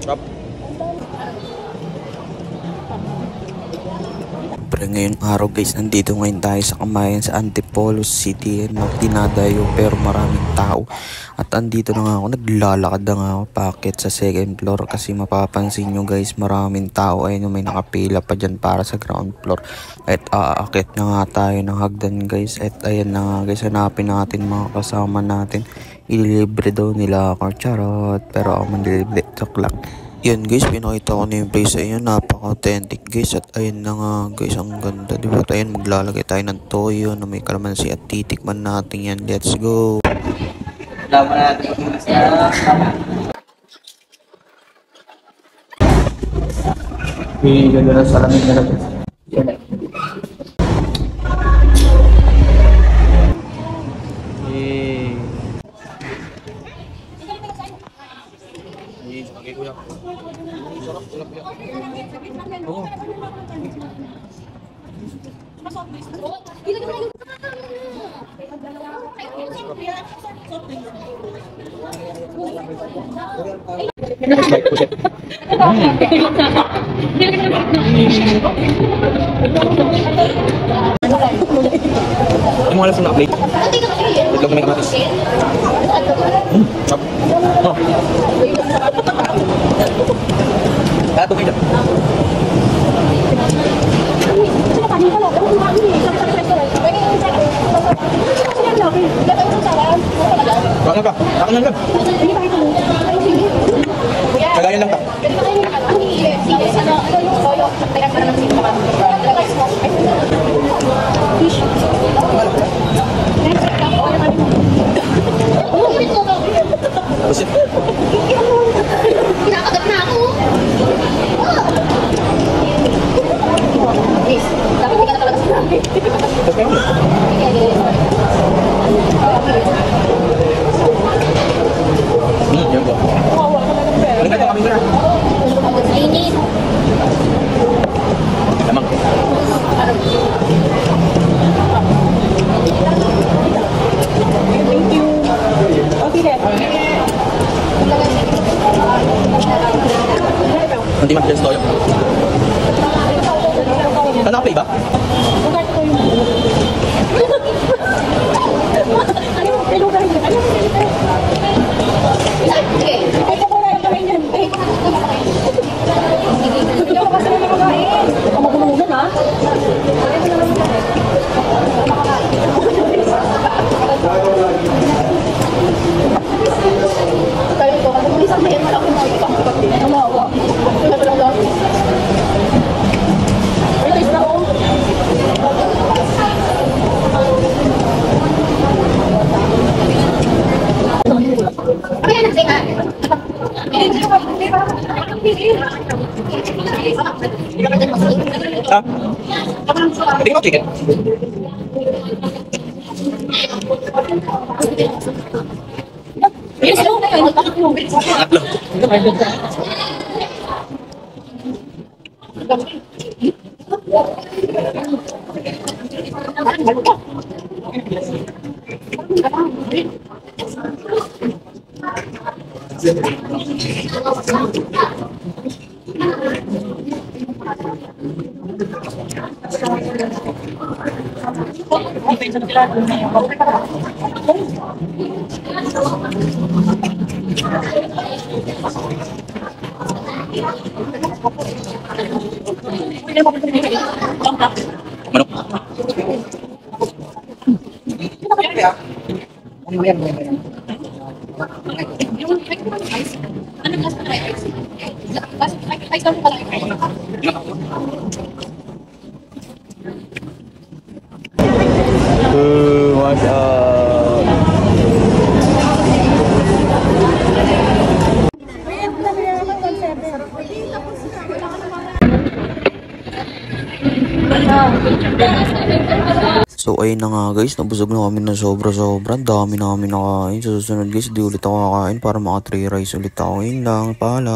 Sarap. Pero ngayong araw guys, nandito ngayon tayo sa Kamayan sa Antipolo City. Dinadayo pero maraming tao. At andito na nga ako, naglalakad na nga ako paakit sa second floor. Kasi mapapansin nyo guys, maraming tao. Ayun, may nakapila pa dyan para sa ground floor. At aakit na nga tayo ng hagdan guys. At ayan na nga guys, hanapin natin mga kasama natin. Ililibre daw nila ako, charot. Pero ako manlilibre, joke lang. Yan guys, pinakita ko na yung place sa inyo, napaka-authentic guys. At ayun na nga guys, ang ganda, diba? Ayun, maglalagay tayo ng toyo na may kalamansi at titikman natin yan. Let's go! Laban natin. Ganda ng salamin na natin. Okay, kuya. Sarap, sarap yan. Oo. Ano mo alas na plate? Wait lang may kamatis. Sarap. Oh. Tato kayo. Bakit ka? Bakit lang? Kagayan lang ka. Kinakagat na ako. Dapat hindi ka na talaga sinabi. Yan po. Balik na kami na. Init. Lamang. Thank you. Okay then. Nanti mag-dance tayo. Naka-play ba? Ah? Hindi mo chicken? What's up? So ayun na nga guys, nabusog na kami na sobra-sobra. Dami na kami nakain. Sa susunod guys, di ulit ako kakain para maka 3 rice ulit ako. Yun lang, paalam.